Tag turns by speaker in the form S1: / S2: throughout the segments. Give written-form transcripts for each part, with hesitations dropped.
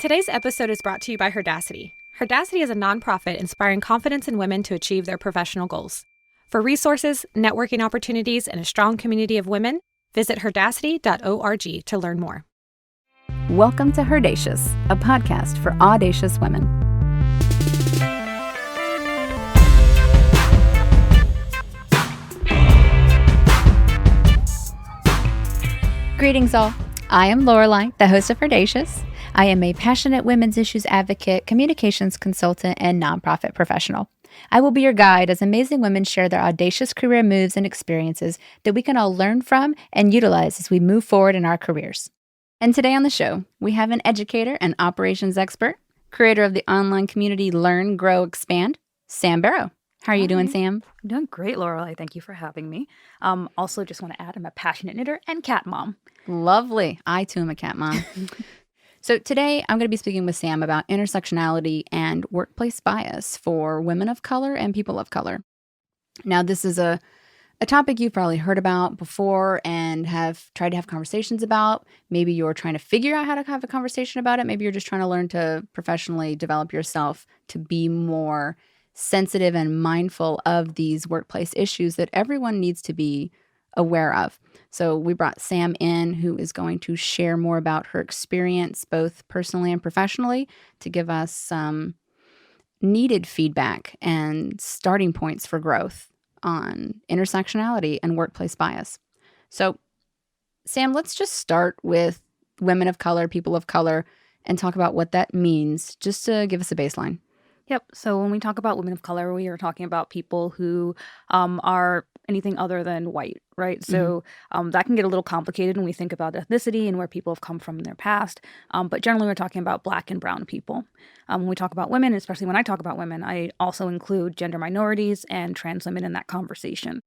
S1: Today's episode is brought to you by HERdacity. HERdacity is a nonprofit inspiring confidence in women to achieve their professional goals. For resources, networking opportunities, and a strong community of women, visit HERdacity.org to learn more.
S2: Welcome to HERdacious, a podcast for audacious women. Greetings all. I am Lorelei, the host of HERdacious. I am a passionate women's issues advocate, communications consultant, and nonprofit professional. I will be your guide as amazing women share their audacious career moves and experiences that we can all learn from and utilize as we move forward in our careers. And today on the show, we have an educator and operations expert, creator of the online community Learn, Grow, Expand, Sam Barrow. How are you doing, Sam?
S3: I'm doing great, Lorelei. Thank you for having me. Also, just want to add, I'm a passionate knitter and cat mom.
S2: Lovely. I, too, am a cat mom. So today, I'm going to be speaking with Sam about intersectionality and workplace bias for women of color and people of color. Now, this is a topic you've probably heard about before and have tried to have conversations about. Maybe you're trying to figure out how to have a conversation about it. Maybe you're just trying to learn to professionally develop yourself to be more sensitive and mindful of these workplace issues that everyone needs to be aware of. So we brought Sam in, who is going to share more about her experience, both personally and professionally, to give us some needed feedback and starting points for growth on intersectionality and workplace bias. So, Sam, let's just start with women of color, people of color, and talk about what that means, just to give us a baseline.
S3: Yep. So when we talk about women of color, we are talking about people who are anything other than white, right? So that can get a little complicated when we think about ethnicity and where people have come from in their past. But generally, we're talking about Black and brown people. When we talk about women, especially when I talk about women, I also include gender minorities and trans women in that conversation.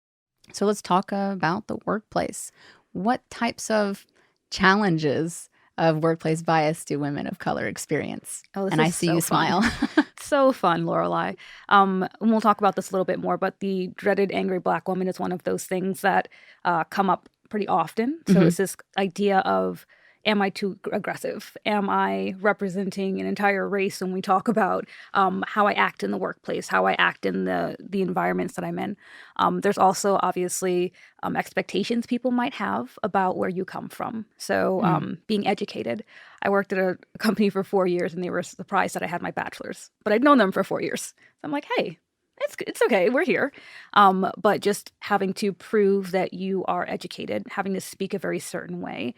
S2: So let's talk about the workplace. What types of challenges of workplace bias do women of color experience? And I see you smile.
S3: So fun, Lorelei. And we'll talk about this a little bit more, but the dreaded angry Black woman is one of those things that come up pretty often. So it's this idea of, am I too aggressive? Am I representing an entire race when we talk about how I act in the workplace, how I act in the environments that I'm in? There's also obviously expectations people might have about where you come from. So being educated. I worked at a company for 4 years and they were surprised that I had my bachelor's, but I'd known them for 4 years. I'm like, hey, it's okay. We're here. But just having to prove that you are educated, having to speak a very certain way,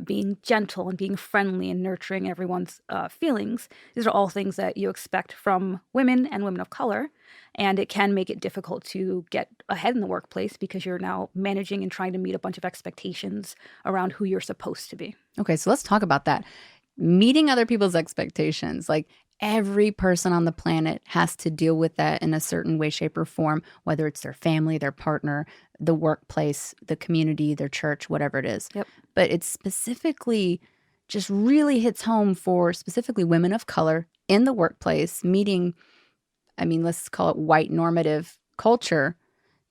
S3: being gentle and being friendly and nurturing everyone's feelings. These are all things that you expect from women and women of color. And it can make it difficult to get ahead in the workplace because you're now managing and trying to meet a bunch of expectations around who you're supposed to be.
S2: Okay, so let's talk about that. Meeting other people's expectations. Like, every person on the planet has to deal with that in a certain way, shape, or form, whether it's their family, their partner, the workplace, the community, their church, whatever it is.
S3: Yep.
S2: But it specifically just really hits home for specifically women of color in the workplace, meeting, let's call it white normative culture,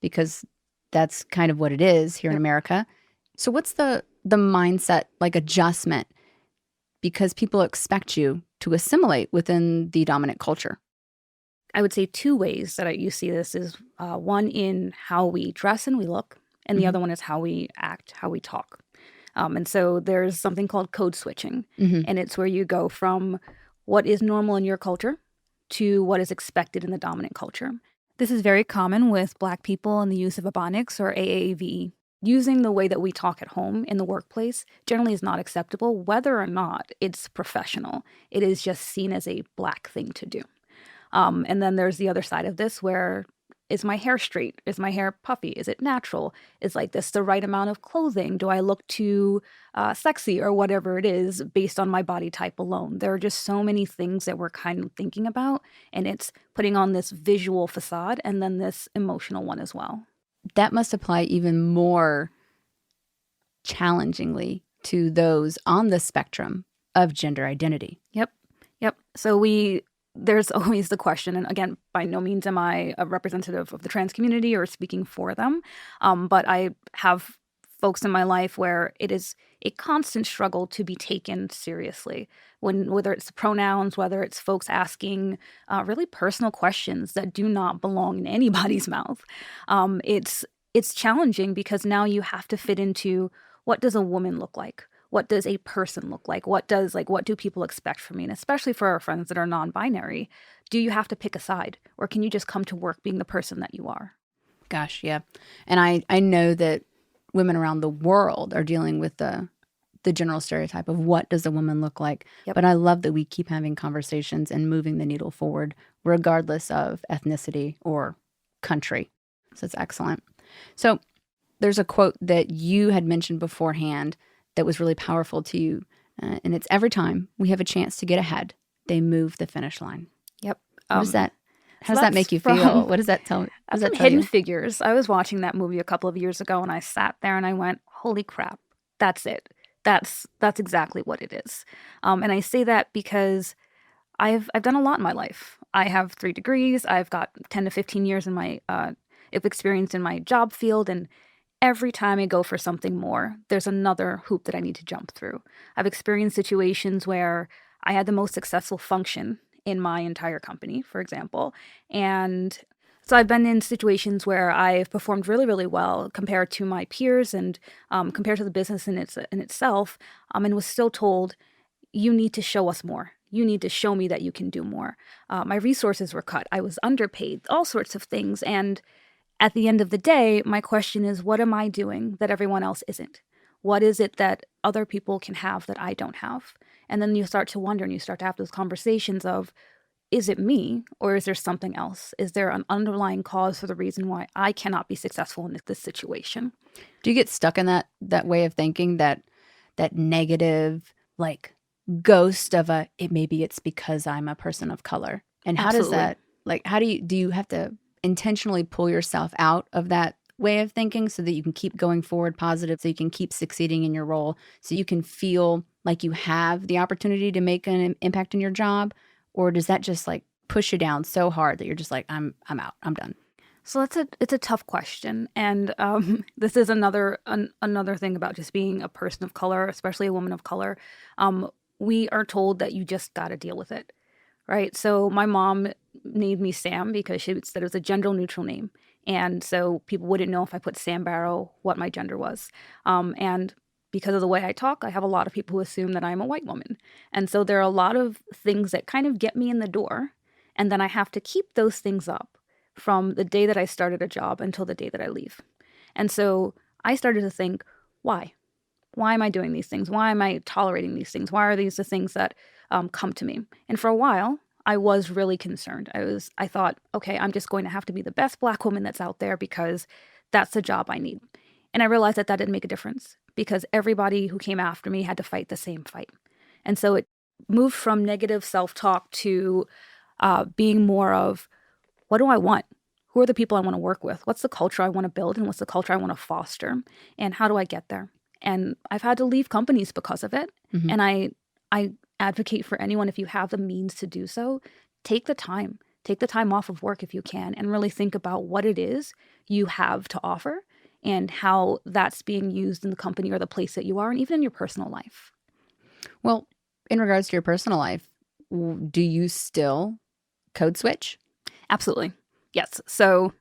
S2: because that's kind of what it is here in America. So what's the mindset, like, adjustment? Because people expect you to assimilate within the dominant culture.
S3: I would say two ways that you see this is one in how we dress and we look, and the other one is how we act, how we talk. And so there's something called code switching, and it's where you go from what is normal in your culture to what is expected in the dominant culture. This is very common with Black people and the use of Ebonics or AAVE. Using the way that we talk at home in the workplace generally is not acceptable, whether or not it's professional. It is just seen as a Black thing to do. And then there's the other side of this where, is my hair straight? Is my hair puffy? Is it natural? Is like this the right amount of clothing? Do I look too sexy or whatever it is based on my body type alone? There are just so many things that we're kind of thinking about, and it's putting on this visual facade and then this emotional one as well.
S2: That must apply even more challengingly to those on the spectrum of gender identity.
S3: Yep. So there's always the question, and again, by no means am I a representative of the trans community or speaking for them, but I have folks in my life where it is a constant struggle to be taken seriously. Whether it's pronouns, whether it's folks asking really personal questions that do not belong in anybody's mouth. It's challenging because now you have to fit into, what does a woman look like? What does a person look like? What do people expect from me? And especially for our friends that are non-binary, do you have to pick a side, or can you just come to work being the person that you are?
S2: Gosh, yeah. And I know that women around the world are dealing with the general stereotype of what does a woman look like.
S3: Yep.
S2: But I love that we keep having conversations and moving the needle forward, regardless of ethnicity or country. So it's excellent. So there's a quote that you had mentioned beforehand that was really powerful to you. And it's, every time we have a chance to get ahead, they move the finish line.
S3: Yep.
S2: What is that? How
S3: So
S2: does that make you feel? What does that tell?
S3: That's from Hidden Figures. I was watching that movie a couple of years ago, and I sat there and I went, holy crap, that's it. That's exactly what it is. And I say that because I've done a lot in my life. I have 3 degrees. I've got 10 to 15 years in my experience in my job field, and every time I go for something more, there's another hoop that I need to jump through. I've experienced situations where I had the most successful function in my entire company, for example. And so I've been in situations where I've performed really, really well compared to my peers and compared to the business in itself, and was still told, you need to show us more. You need to show me that you can do more. My resources were cut. I was underpaid, all sorts of things. And at the end of the day, my question is, what am I doing that everyone else isn't? What is it that other people can have that I don't have? And then you start to wonder, and you start to have those conversations of, is it me, or is there something else? Is there an underlying cause for the reason why I cannot be successful in this situation?
S2: Do you get stuck in that way of thinking, that negative, like, ghost of maybe it's because I'm a person of color? And how
S3: Absolutely.
S2: does that, like, how do you have to intentionally pull yourself out of that way of thinking so that you can keep going forward positive, so you can keep succeeding in your role, so you can feel like you have the opportunity to make an impact in your job? Or does that just like push you down so hard that you're just like, I'm out, I'm done?
S3: So it's a tough question, and this is another thing about just being a person of color, especially a woman of color. We are told that you just got to deal with it, right? So my mom named me Sam because she said it was a gender neutral name, and so people wouldn't know if I put Sam Barrow what my gender was. And because of the way I talk, I have a lot of people who assume that I'm a white woman, and so there are a lot of things that kind of get me in the door, and then I have to keep those things up from the day that I started a job until the day that I leave. And so I started to think, why? Why am I doing these things? Why am I tolerating these things? Why are these the things that come to me? And for a while, I was really concerned. I thought, okay, I'm just going to have to be the best Black woman that's out there because that's the job I need. And I realized that didn't make a difference because everybody who came after me had to fight the same fight. And so it moved from negative self-talk to being more of, what do I want? Who are the people I want to work with? What's the culture I want to build, and what's the culture I want to foster? And how do I get there? And I've had to leave companies because of it.
S2: Mm-hmm.
S3: And I advocate for anyone, if you have the means to do so, take the time. Take the time off of work if you can, and really think about what it is you have to offer and how that's being used in the company or the place that you are, and even in your personal life.
S2: Well, in regards to your personal life, do you still code switch?
S3: Absolutely. Yes. So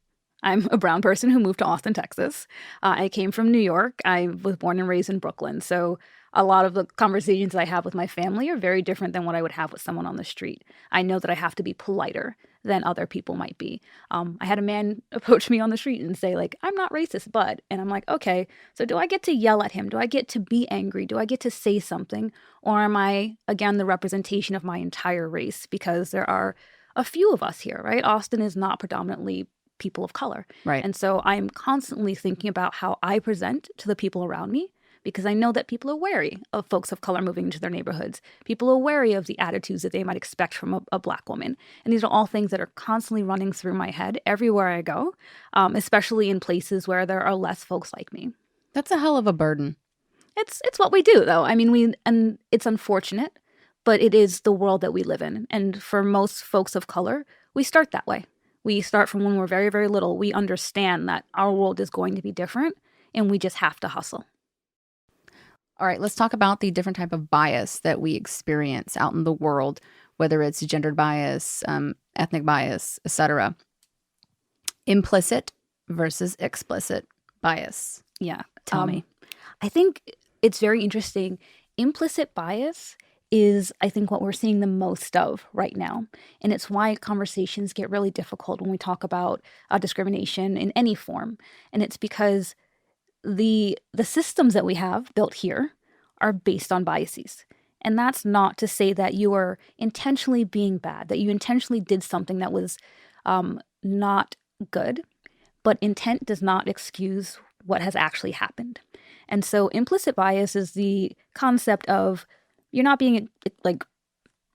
S3: I'm a brown person who moved to Austin, Texas. I came from New York. I was born and raised in Brooklyn. So a lot of the conversations I have with my family are very different than what I would have with someone on the street. I know that I have to be politer than other people might be. I had a man approach me on the street and say, like, I'm not racist, bud. And I'm like, okay, so do I get to yell at him? Do I get to be angry? Do I get to say something? Or am I, again, the representation of my entire race? Because there are a few of us here, right? Austin is not predominantly people of color.
S2: Right.
S3: And so I'm constantly thinking about how I present to the people around me, because I know that people are wary of folks of color moving into their neighborhoods. People are wary of the attitudes that they might expect from a Black woman. And these are all things that are constantly running through my head everywhere I go, especially in places where there are less folks like me.
S2: That's a hell of a burden.
S3: It's what we do, though. I mean, and it's unfortunate, but it is the world that we live in. And for most folks of color, we start that way. We start from when we're very, very little. We understand that our world is going to be different, and we just have to hustle.
S2: All right, let's talk about the different type of bias that we experience out in the world, whether it's gendered bias, ethnic bias, etc. Implicit versus explicit bias.
S3: Yeah.
S2: Tell me.
S3: I think it's very interesting. Implicit bias is, I think, what we're seeing the most of right now. And it's why conversations get really difficult when we talk about discrimination in any form. And it's because the systems that we have built here are based on biases. And that's not to say that you are intentionally being bad, that you intentionally did something that was not good, but intent does not excuse what has actually happened. And so implicit bias is the concept of you're not being like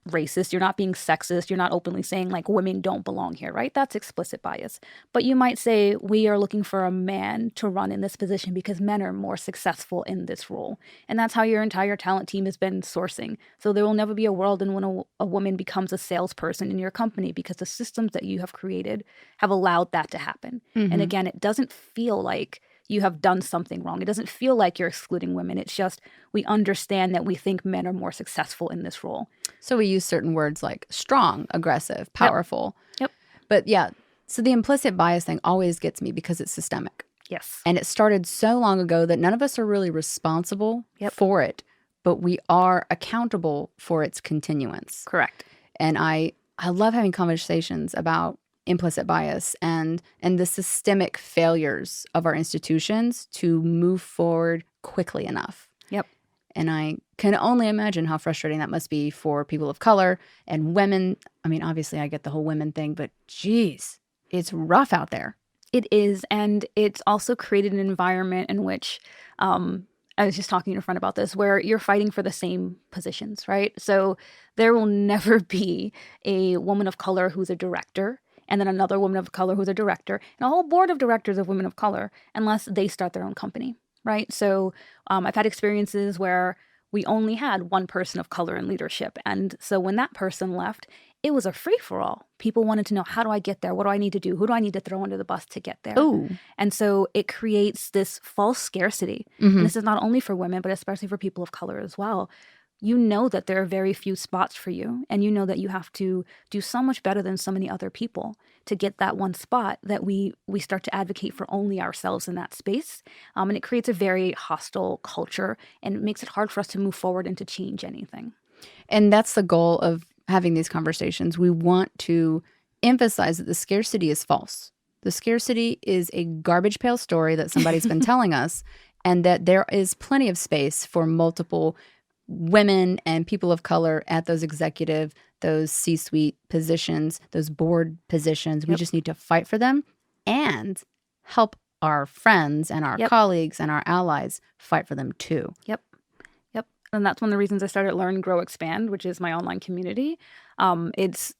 S3: racist, you're not being sexist, you're not openly saying like women don't belong here, right? That's explicit bias. But you might say we are looking for a man to run in this position because men are more successful in this role. And that's how your entire talent team has been sourcing. So there will never be a world in when a woman becomes a salesperson in your company because the systems that you have created have allowed that to happen.
S2: Mm-hmm.
S3: And again, it doesn't feel like you have done something wrong. It doesn't feel like you're excluding women. It's just we understand that we think men are more successful in this role.
S2: So we use certain words like strong, aggressive, powerful.
S3: Yep.
S2: But yeah, so the implicit bias thing always gets me because it's systemic.
S3: Yes.
S2: And it started so long ago that none of us are really responsible for it, but we are accountable for its continuance.
S3: Correct.
S2: And I love having conversations about implicit bias and the systemic failures of our institutions to move forward quickly enough.
S3: Yep.
S2: And I can only imagine how frustrating that must be for people of color and women. I mean, obviously I get the whole women thing, but geez, it's rough out there.
S3: It is. And it's also created an environment in which, I was just talking to your friend about this, where you're fighting for the same positions, right? So there will never be a woman of color who's a director and then another woman of color who's a director and a whole board of directors of women of color unless they start their own company, right? So I've had experiences where we only had one person of color in leadership. And so when that person left, it was a free-for-all. People wanted to know, how do I get there? What do I need to do? Who do I need to throw under the bus to get there?
S2: Ooh.
S3: And so it creates this false scarcity.
S2: Mm-hmm.
S3: And this is not only for women, but especially for people of color as well. You know that there are very few spots for you, and you know that you have to do so much better than so many other people to get that one spot, that we start to advocate for only ourselves in that space. And it creates a very hostile culture, and it makes it hard for us to move forward and to change anything.
S2: And that's the goal of having these conversations. We want to emphasize that the scarcity is false. The scarcity is a garbage pail story that somebody's been telling us, and that there is plenty of space for multiple women and people of color at those executive, those C-suite positions, those board positions. We just need to fight for them and help our friends and our colleagues and our allies fight for them too.
S3: Yep. And that's one of the reasons I started Learn, Grow, Expand, which is my online community. It's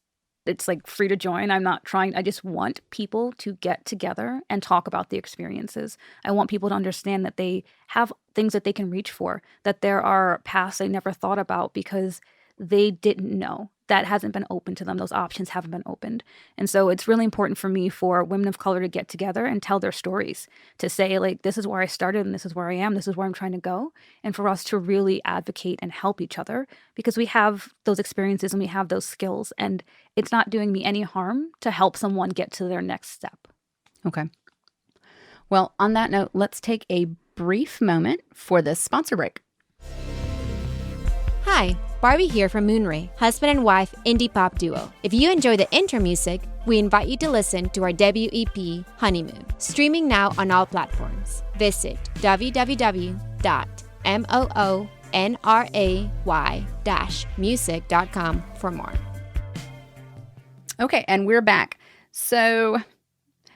S3: like free to join. I'm not trying. I just want people to get together and talk about the experiences. I want people to understand that they have things that they can reach for, that there are paths they never thought about because they didn't know. That hasn't been open to them. Those options haven't been opened. And so it's really important for me for women of color to get together and tell their stories, to say, like, this is where I started and this is where I am, this is where I'm trying to go. And for us to really advocate and help each other because we have those experiences and we have those skills. And it's not doing me any harm to help someone get to their next step.
S2: Okay. Well, on that note, let's take a brief moment for this sponsor break.
S4: Hi, Barbie here from Moonray, husband and wife indie pop duo. If you enjoy the intro music, we invite you to listen to our debut EP, Honeymoon, streaming now on all platforms. Visit www.moonray-music.com for more.
S2: Okay, and we're back. So,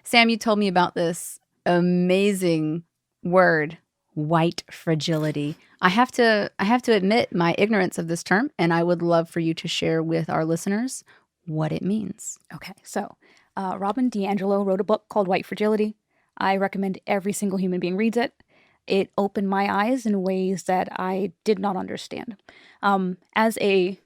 S2: Sam, you told me about this amazing word, white fragility. I have to admit my ignorance of this term, and I would love for you to share with our listeners what it means.
S3: Okay, so Robin DiAngelo wrote a book called White Fragility. I recommend every single human being reads it. It opened my eyes in ways that I did not understand. As a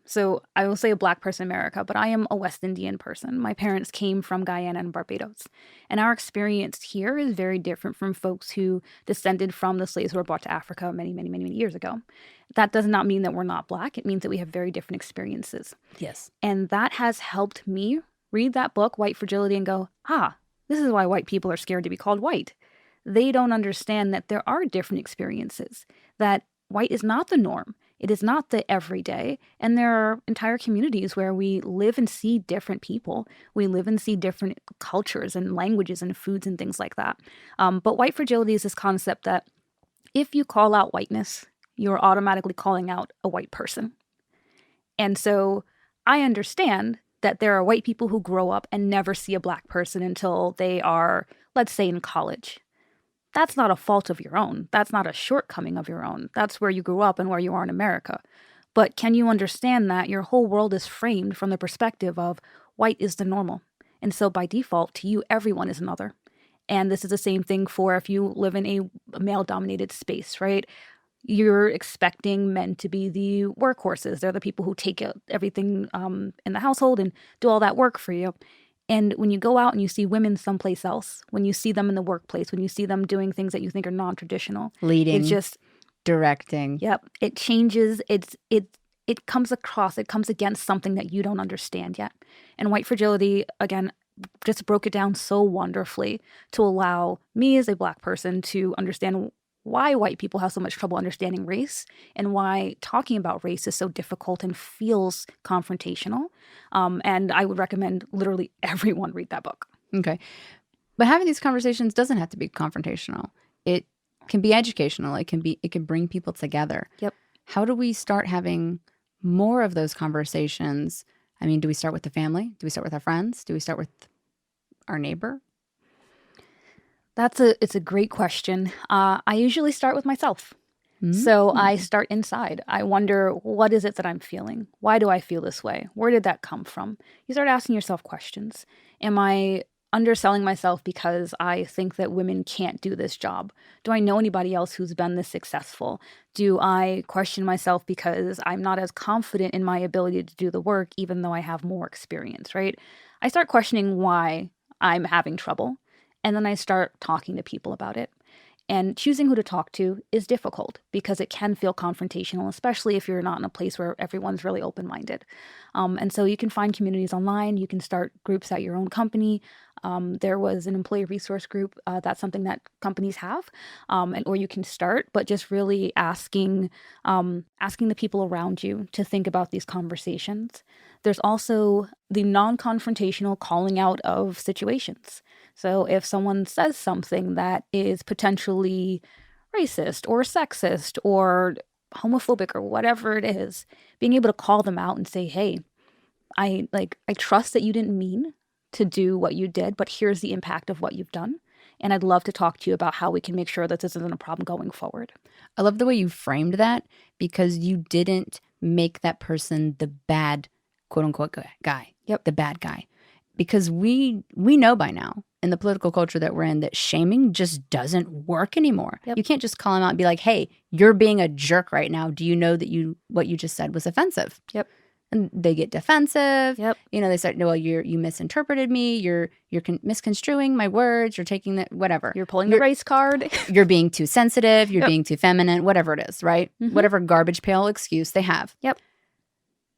S3: So I will say a Black person in America, but I am a West Indian person. My parents came from Guyana and Barbados. And our experience here is very different from folks who descended from the slaves who were brought to Africa many, many, many, many years ago. That does not mean that we're not Black. It means that we have very different experiences.
S2: Yes.
S3: And that has helped me read that book, White Fragility, and go, this is why white people are scared to be called white. They don't understand that there are different experiences, that white is not the norm. It is not the everyday. And there are entire communities where we live and see different people. We live and see different cultures and languages and foods and things like that. But white fragility is this concept that if you call out whiteness, you're automatically calling out a white person. And so I understand that there are white people who grow up and never see a Black person until they are, let's say, in college. That's not a fault of your own. That's not a shortcoming of your own. That's where you grew up and where you are in America. But can you understand that your whole world is framed from the perspective of white is the normal? And so by default, to you, everyone is another. And this is the same thing for if you live in a male-dominated space, right? You're expecting men to be the workhorses. They're the people who take everything in the household and do all that work for you. And when you go out and you see women someplace else, when you see them in the workplace, when you see them doing things that you think are non-traditional,
S2: Leading,
S3: it's just
S2: directing.
S3: Yep, it changes. It comes across. It comes against something that you don't understand yet. And white fragility, again, just broke it down so wonderfully to allow me as a Black person to understand why white people have so much trouble understanding race and why talking about race is so difficult and feels confrontational. And I would recommend literally everyone read that book.
S2: Okay. But having these conversations doesn't have to be confrontational. It can be educational. It can bring people together.
S3: Yep.
S2: How do we start having more of those conversations? I mean, do we start with the family? Do we start with our friends? Do we start with our neighbor?
S3: It's a great question. I usually start with myself. So I start inside. I wonder, what is it that I'm feeling? Why do I feel this way? Where did that come from? You start asking yourself questions. Am I underselling myself because I think that women can't do this job? Do I know anybody else who's been this successful? Do I question myself because I'm not as confident in my ability to do the work, even though I have more experience, right? I start questioning why I'm having trouble. And then I start talking to people about it. And choosing who to talk to is difficult because it can feel confrontational, especially if you're not in a place where everyone's really open-minded. And so you can find communities online. You can start groups at your own company. There was an employee resource group. That's something that companies have, or you can start, but just really asking the people around you to think about these conversations. There's also the non-confrontational calling out of situations. So if someone says something that is potentially racist or sexist or homophobic or whatever it is, being able to call them out and say, hey, I trust that you didn't mean to do what you did, but here's the impact of what you've done. And I'd love to talk to you about how we can make sure that this isn't a problem going forward.
S2: I love the way you framed that because you didn't make that person the bad, quote unquote, guy.
S3: Yep.
S2: The bad guy. Because we know by now in the political culture that we're in that shaming just doesn't work anymore.
S3: Yep.
S2: You can't just call them out and be like, hey, you're being a jerk right now. Do you know that what you just said was offensive?
S3: Yep.
S2: And they get defensive.
S3: Yep.
S2: They start, well, you misinterpreted me. You're misconstruing my words. You're taking the whatever.
S3: You're pulling the race card.
S2: You're being too sensitive. You're being too feminine. Whatever it is, right?
S3: Mm-hmm.
S2: Whatever garbage pail excuse they have.
S3: Yep.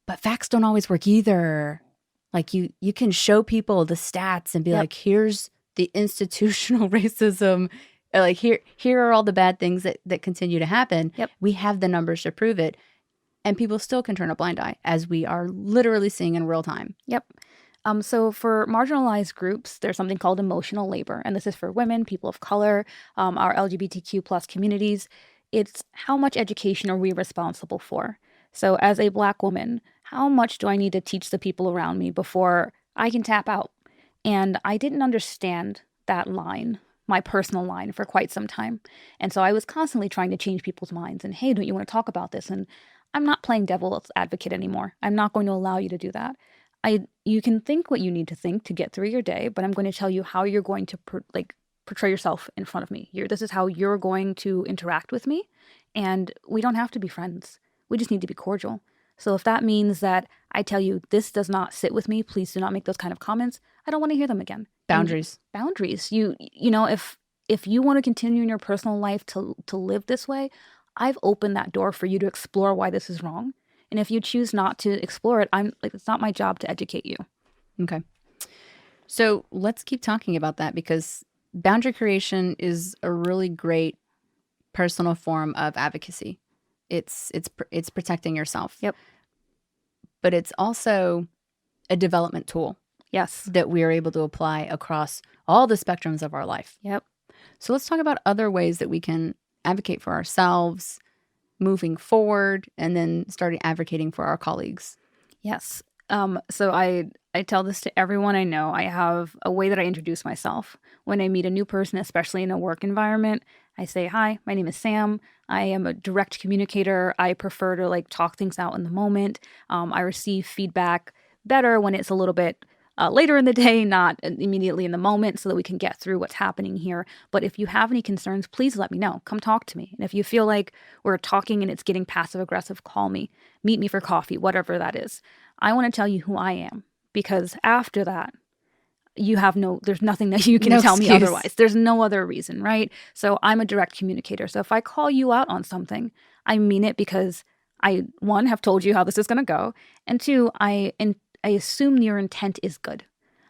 S2: But facts don't always work either. Like you can show people the stats and be like, here's the institutional racism. Like here are all the bad things that continue to happen.
S3: Yep.
S2: We have the numbers to prove it. And people still can turn a blind eye, as we are literally seeing in real time.
S3: Yep. So for marginalized groups, there's something called emotional labor. And this is for women, people of color, our LGBTQ plus communities. It's how much education are we responsible for? So as a Black woman, how much do I need to teach the people around me before I can tap out? And I didn't understand that line, my personal line, for quite some time. And so I was constantly trying to change people's minds and, hey, don't you want to talk about this? And I'm not playing devil's advocate anymore. I'm not going to allow you to do that. You can think what you need to think to get through your day, but I'm going to tell you how you're going to portray yourself in front of me. This is how you're going to interact with me. And we don't have to be friends. We just need to be cordial. So if that means that I tell you this does not sit with me, please do not make those kind of comments, I don't want to hear them again.
S2: Boundaries.
S3: Boundaries. You know, if you want to continue in your personal life to live this way, I've opened that door for you to explore why this is wrong. And if you choose not to explore it, it's not my job to educate you.
S2: Okay. So let's keep talking about that, because boundary creation is a really great personal form of advocacy. It's protecting yourself.
S3: Yep.
S2: But it's also a development tool.
S3: Yes.
S2: That we are able to apply across all the spectrums of our life.
S3: Yep.
S2: So let's talk about other ways that we can advocate for ourselves moving forward, and then starting advocating for our colleagues.
S3: Yes. So I tell this to everyone I know. I have a way that I introduce myself. When I meet a new person, especially in a work environment, I say, "Hi, my name is Sam. I am a direct communicator. I prefer to talk things out in the moment. I receive feedback better when it's a little bit later in the day, not immediately in the moment, so that we can get through what's happening here. But if you have any concerns, please let me know. Come talk to me. And if you feel like we're talking and it's getting passive aggressive, call me. Meet me for coffee, whatever that is. I want to tell you who I am, because after that, there's nothing that you can tell me otherwise. There's no other reason, right? So I'm a direct communicator. So if I call you out on something, I mean it, because I, one, have told you how this is going to go, and two, I assume your intent is good.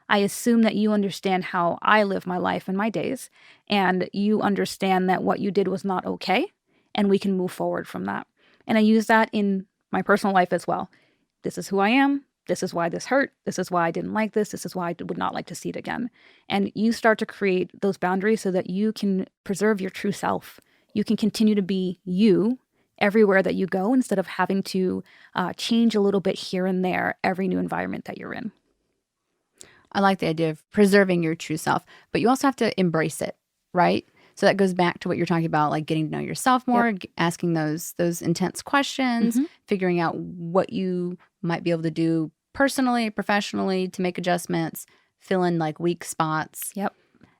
S3: I assume that you understand how I live my life and my days, and you understand that what you did was not okay, and we can move forward from that. And I use that in my personal life as well. This is who I am. This is why this hurt. This is why I didn't like this. This is why I would not like to see it again. And you start to create those boundaries so that you can preserve your true self. You can continue to be you everywhere that you go, instead of having to change a little bit here and there every new environment that you're in.
S2: I like the idea of preserving your true self, but you also have to embrace it, right? So that goes back to what you're talking about, like getting to know yourself more, asking those intense questions, figuring out what you might be able to do personally, professionally to make adjustments, fill in weak spots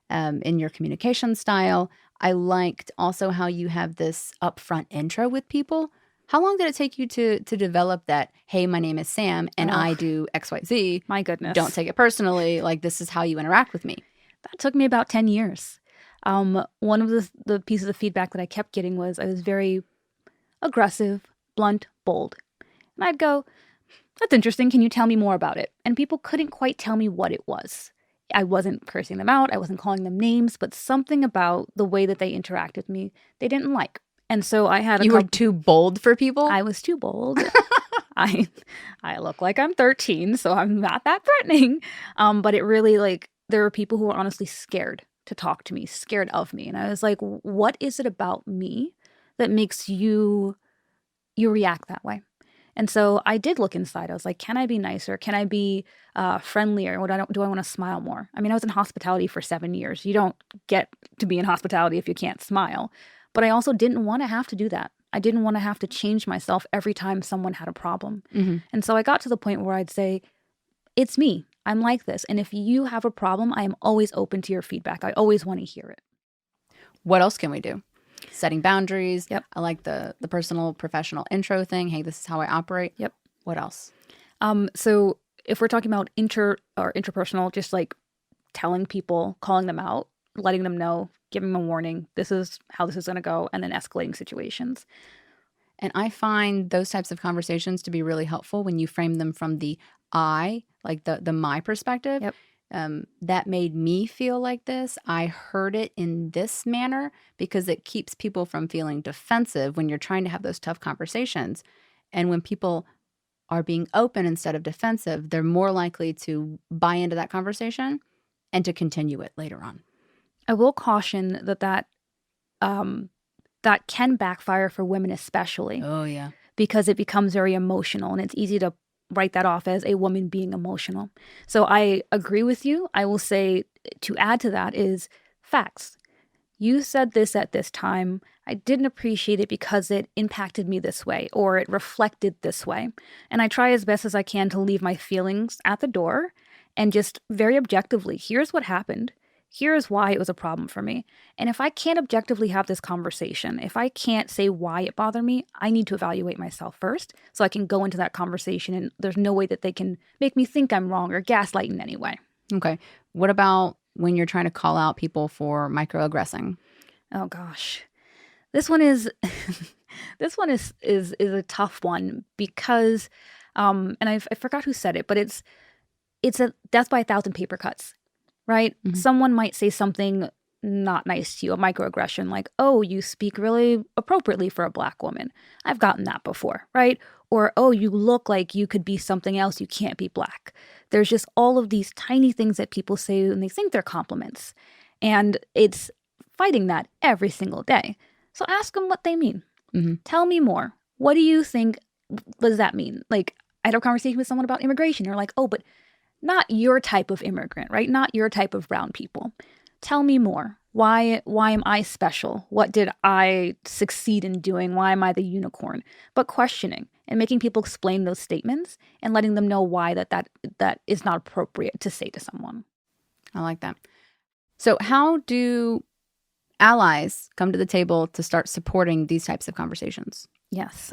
S2: in your communication style. I liked also how you have this upfront intro with people. How long did it take you to develop that, hey, my name is Sam and I do XYZ?
S3: My goodness.
S2: Don't take it personally. This is how you interact with me.
S3: That took me about 10 years. One of the pieces of feedback that I kept getting was I was very aggressive, blunt, bold. And I'd go, "That's interesting. Can you tell me more about it?" And people couldn't quite tell me what it was. I wasn't cursing them out. I wasn't calling them names, but something about the way that they interacted with me, they didn't like. And so I had
S2: You were too bold for people?
S3: I was too bold. I look like I'm 13, so I'm not that threatening. But it really, there were people who were honestly scared to talk to me, scared of me. And I was like, what is it about me that makes you react that way? And so I did look inside. I was like, can I be nicer? Can I be friendlier? Do I want to smile more? I mean, I was in hospitality for 7 years. You don't get to be in hospitality if you can't smile. But I also didn't want to have to do that. I didn't want to have to change myself every time someone had a problem. And so I got to the point where I'd say, it's me. I'm like this. And if you have a problem, I am always open to your feedback. I always want to hear it.
S2: What else can we do? Setting boundaries.
S3: Yep.
S2: I like the personal, professional intro thing. Hey, this is how I operate.
S3: Yep.
S2: What else?
S3: So if we're talking about interpersonal, just telling people, calling them out, letting them know, giving them a warning, this is how this is going to go, and then escalating situations.
S2: And I find those types of conversations to be really helpful when you frame them from the I, the my perspective.
S3: Yep.
S2: That made me feel like this. I heard it in this manner, because it keeps people from feeling defensive when you're trying to have those tough conversations. And when people are being open instead of defensive, they're more likely to buy into that conversation and to continue it later on.
S3: I will caution that can backfire for women especially.
S2: Oh, yeah.
S3: Because it becomes very emotional, and it's easy to write that off as a woman being emotional. So I agree with you. I will say, to add to that, is facts. You said this at this time. I didn't appreciate it because it impacted me this way, or it reflected this way. And I try as best as I can to leave my feelings at the door and just very objectively, here's what happened. Here's why it was a problem for me. And if I can't objectively have this conversation, if I can't say why it bothered me, I need to evaluate myself first so I can go into that conversation and there's no way that they can make me think I'm wrong or gaslight in any way.
S2: Okay. What about when you're trying to call out people for microaggressing?
S3: Oh gosh. This one is is a tough one because and I forgot who said it, but it's a death by 1,000 paper cuts. Right?
S2: Mhm.
S3: Someone might say something not nice to you, a microaggression like, oh, you speak really appropriately for a Black woman. I've gotten that before, right? Or, oh, you look like you could be something else. You can't be Black. There's just all of these tiny things that people say and they think they're compliments. And it's fighting that every single day. So ask them what they mean.
S2: Mm-hmm.
S3: Tell me more. What do you think? What does that mean? Like, I had a conversation with someone about immigration. They're like, oh, but not your type of immigrant, right? Not your type of brown people. Tell me more. Why am I special? What did I succeed in doing? Why am I the unicorn? But questioning and making people explain those statements and letting them know why that is not appropriate to say to someone.
S2: I like that. So how do allies come to the table to start supporting these types of conversations?
S3: Yes.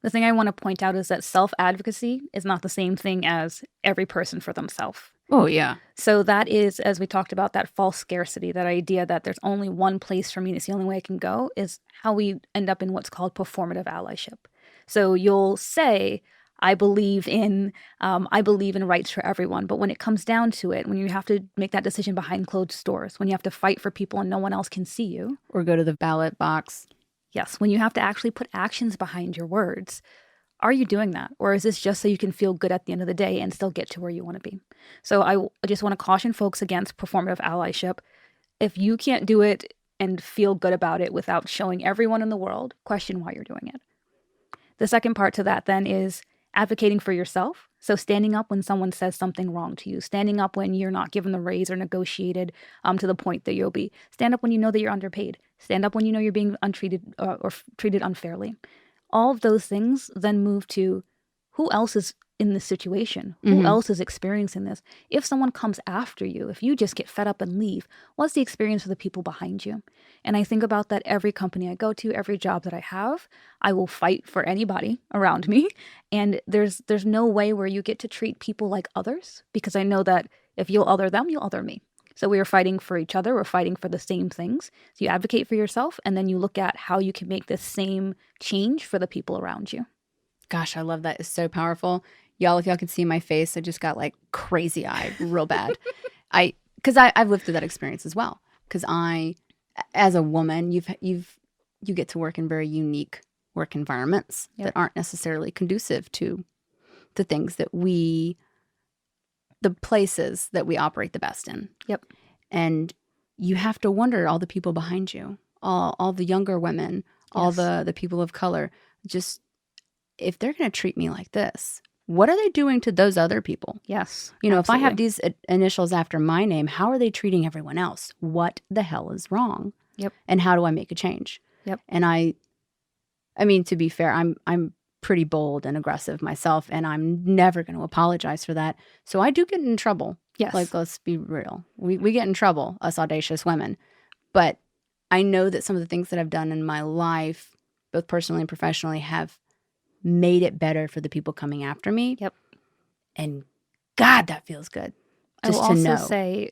S3: The thing I want to point out is that self-advocacy is not the same thing as every person for themselves.
S2: Oh, yeah.
S3: So that is, as we talked about, that false scarcity, that idea that there's only one place for me and it's the only way I can go, is how we end up in what's called performative allyship. So you'll say, I believe in rights for everyone. But when it comes down to it, when you have to make that decision behind closed doors, when you have to fight for people and no one else can see you.
S2: Or go to the ballot box.
S3: Yes, when you have to actually put actions behind your words, are you doing that? Or is this just so you can feel good at the end of the day and still get to where you want to be? So I just want to caution folks against performative allyship. If you can't do it and feel good about it without showing everyone in the world, question why you're doing it. The second part to that then is advocating for yourself. So standing up when someone says something wrong to you, standing up when you're not given the raise or negotiated to the point that you'll be. Stand up when you know that you're underpaid. Stand up when you know you're being untreated or treated unfairly. All of those things then move to who else is in this situation? Who else is experiencing this? If someone comes after you, if you just get fed up and leave, what's the experience for the people behind you? And I think about that every company I go to, every job that I have. I will fight for anybody around me. And there's no way where you get to treat people like others, because I know that if you'll other them, you'll other me. So we are fighting for each other. We're fighting for the same things. So you advocate for yourself, and then you look at how you can make the same change for the people around you.
S2: Gosh, I love that. It's so powerful. Y'all, if y'all could see my face, I just got like crazy eyed real bad. Because I've lived through that experience as well. Because as a woman, you get to work in very unique work environments that aren't necessarily conducive to the things that the places that we operate the best in.
S3: Yep.
S2: And you have to wonder, all the people behind you, all the younger women, all the people of color, just if they're going to treat me like this, what are they doing to those other people?
S3: Yes.
S2: You know,
S3: absolutely.
S2: if I have these initials after my name, how are they treating everyone else? What the hell is wrong?
S3: Yep.
S2: And how do I make a change?
S3: Yep.
S2: And I mean, to be fair, I'm pretty bold and aggressive myself, and I'm never going to apologize for that. So I do get in trouble.
S3: Yes.
S2: Like, let's be real. We get in trouble, us audacious women. But I know that some of the things that I've done in my life, both personally and professionally, have made it better for the people coming after me.
S3: Yep.
S2: And God, that feels good. Just
S3: I will
S2: to know.
S3: also say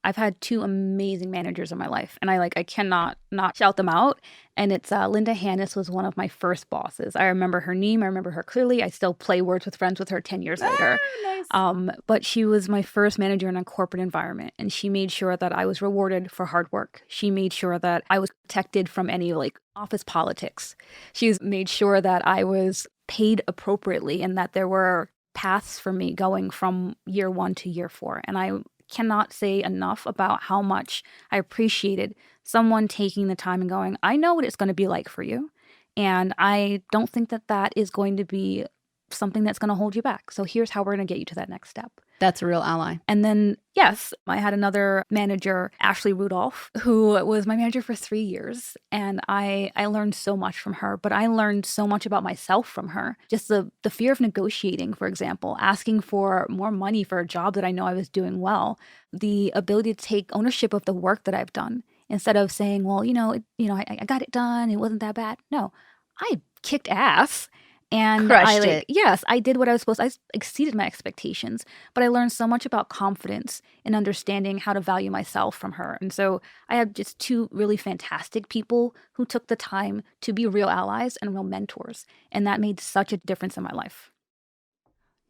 S3: I've had two amazing managers in my life, and I cannot not shout them out. And it's Linda Hannes was one of my first bosses. I remember her name. I remember her clearly. I still play Words with Friends with her 10 years later.
S2: Nice.
S3: But she was my first manager in a corporate environment, and she made sure that I was rewarded for hard work. She made sure that I was protected from any office politics. She's made sure that I was paid appropriately and that there were paths for me going from year 1 to year 4. And I cannot say enough about how much I appreciated someone taking the time and going, I know what it's going to be like for you. And I don't think that is going to be something that's going to hold you back. So here's how we're going to get you to that next step.
S2: That's a real ally.
S3: And then, yes, I had another manager, Ashley Rudolph, who was my manager for 3 years. And I learned so much from her, but I learned so much about myself from her. Just the fear of negotiating, for example, asking for more money for a job that I know I was doing well, the ability to take ownership of the work that I've done instead of saying, well, I got it done. It wasn't that bad. No, I kicked ass. And
S2: Crushed it.
S3: Yes, I did what I was supposed to. I exceeded my expectations, but I learned so much about confidence and understanding how to value myself from her. And so I have just 2 really fantastic people who took the time to be real allies and real mentors. And that made such a difference in my life.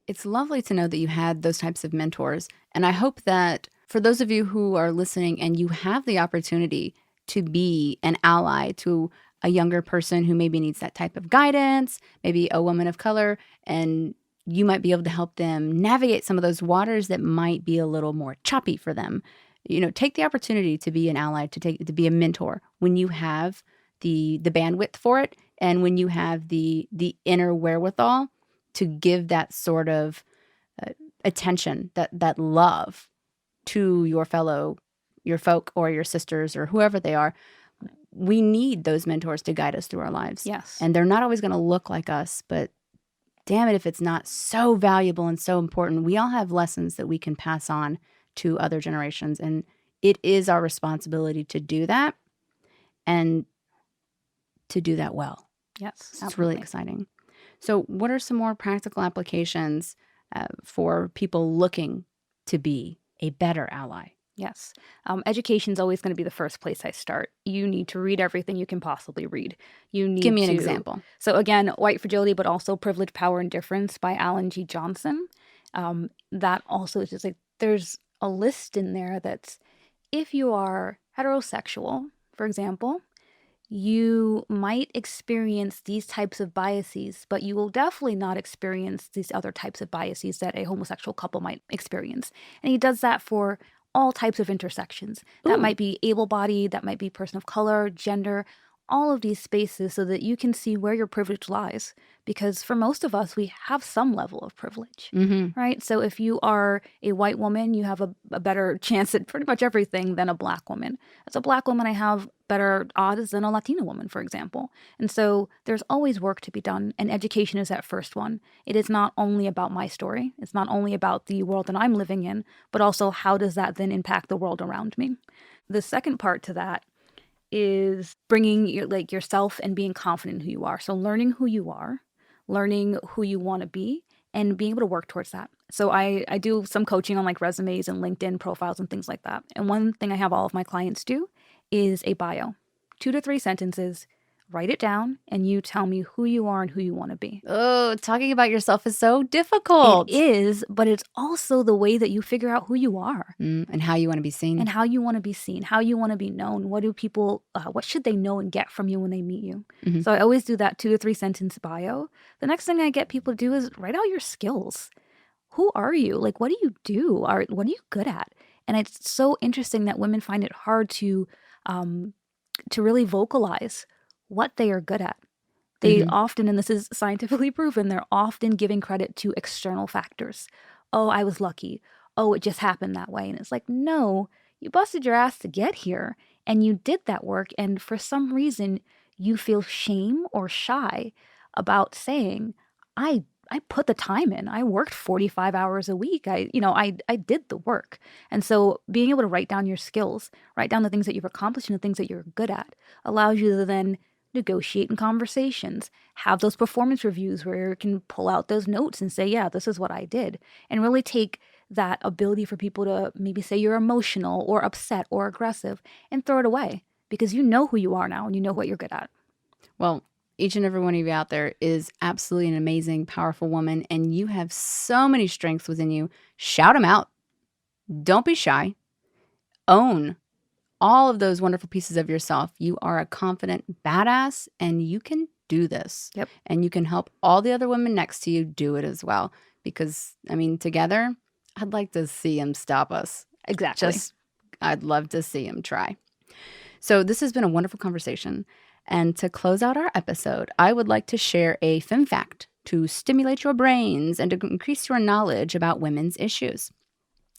S2: It's lovely to know that you had those types of mentors. And I hope that for those of you who are listening and you have the opportunity to be an ally to a younger person who maybe needs that type of guidance, maybe a woman of color, and you might be able to help them navigate some of those waters that might be a little more choppy for them. Take the opportunity to be an ally, to be a mentor when you have the bandwidth for it, and when you have the inner wherewithal to give that sort of attention, that love to your folk or your sisters or whoever they are. We need those mentors to guide us through our lives.
S3: Yes.
S2: And they're not always going to look like us, but damn it if it's not so valuable and so important. We all have lessons that we can pass on to other generations. And it is our responsibility to do that and to do that well.
S3: Yes.
S2: So it's really exciting. So what are some more practical applications for people looking to be a better ally?
S3: Yes. Education is always going to be the first place I start. You need to read everything you can possibly read. You need
S2: Give me an example.
S3: So again, White Fragility, but also Privilege, Power, and Difference by Alan G. Johnson. That also is just like, there's a list in there that's, if you are heterosexual, for example, you might experience these types of biases, but you will definitely not experience these other types of biases that a homosexual couple might experience. And he does that for all types of intersections. That might be able-bodied, that might be person of color, gender, all of these spaces so that you can see where your privilege lies. Because for most of us, we have some level of privilege, right? So if you are a white woman, you have a better chance at pretty much everything than a Black woman. As a Black woman, I have better odds than a Latina woman, for example. And so there's always work to be done, and education is that first one. It is not only about my story. It's not only about the world that I'm living in, but also how does that then impact the world around me? The second part to that is bringing yourself and being confident in who you are. So learning who you are, learning who you want to be, and being able to work towards that. So I do some coaching on like resumes and LinkedIn profiles and things like that. And one thing I have all of my clients do is a bio, 2 to 3 sentences. Write it down, and you tell me who you are and who you want to be.
S2: Oh, talking about yourself is so difficult.
S3: It is, but it's also the way that you figure out who you are.
S2: And how you want to be seen.
S3: And how you want to be seen, how you want to be known. What do people, what should they know and get from you when they meet you? So I always do that 2 to 3 sentence bio. The next thing I get people to do is write out your skills. Who are you? Like, what do you do? What are you good at? And it's so interesting that women find it hard to really vocalize what they are good at. They often, and this is scientifically proven, they're often giving credit to external factors. Oh, I was lucky. Oh, it just happened that way. And it's like, no, you busted your ass to get here and you did that work. And for some reason, you feel shame or shy about saying, I put the time in. I worked 45 hours a week. I did the work. And so being able to write down your skills, write down the things that you've accomplished and the things that you're good at, allows you to then negotiate in conversations, have those performance reviews where you can pull out those notes and say, yeah, this is what I did. And really take that ability for people to maybe say you're emotional or upset or aggressive and throw it away, because you know who you are now and you know what you're good at.
S2: Well, each and every one of you out there is absolutely an amazing, powerful woman, and you have so many strengths within you. Shout them out. Don't be shy. Own all of those wonderful pieces of yourself. You are a confident badass, and you can do this.
S3: Yep.
S2: And you can help all the other women next to you do it as well. Because, I mean, together, I'd like to see them stop us.
S3: Exactly.
S2: I'd love to see them try. So this has been a wonderful conversation. And to close out our episode, I would like to share a Femme fact to stimulate your brains and to increase your knowledge about women's issues.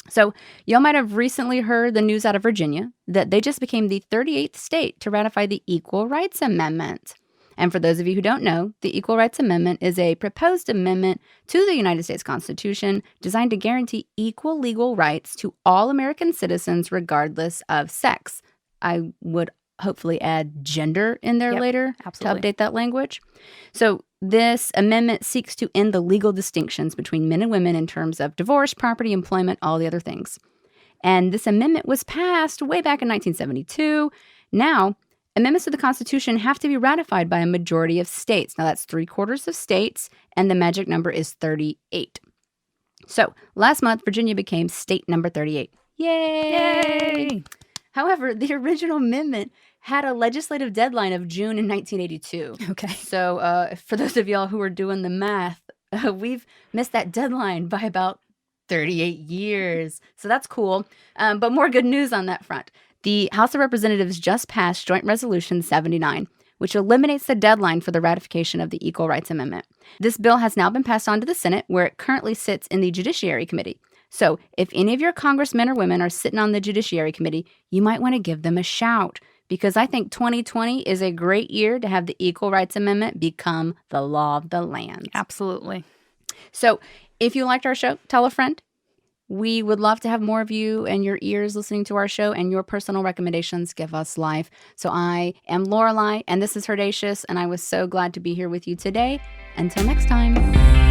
S2: So y'all might have recently heard the news out of Virginia that they just became the 38th state to ratify the Equal Rights Amendment. And for those of you who don't know, the Equal Rights Amendment is a proposed amendment to the United States Constitution designed to guarantee equal legal rights to all American citizens regardless of sex. I would hopefully add gender in there later
S3: absolutely.
S2: to update that language. So this amendment seeks to end the legal distinctions between men and women in terms of divorce, property, employment, all the other things. And this amendment was passed way back in 1972. Now, amendments to the Constitution have to be ratified by a majority of states. Now, that's 3/4 of states, and the magic number is 38. So last month, Virginia became state number 38. Yay! However, the original amendment had a legislative deadline of June in 1982.
S3: Okay.
S2: So for those of y'all who are doing the math, we've missed that deadline by about 38 years. So that's cool. But more good news on that front. The House of Representatives just passed Joint Resolution 79, which eliminates the deadline for the ratification of the Equal Rights Amendment. This bill has now been passed on to the Senate, where it currently sits in the Judiciary Committee. So if any of your congressmen or women are sitting on the Judiciary Committee, you might want to give them a shout, because I think 2020 is a great year to have the Equal Rights Amendment become the law of the land.
S3: Absolutely.
S2: So if you liked our show, tell a friend. We would love to have more of you and your ears listening to our show, and your personal recommendations give us life. So I am Lorelei, and this is HERdacious, and I was so glad to be here with you today. Until next time.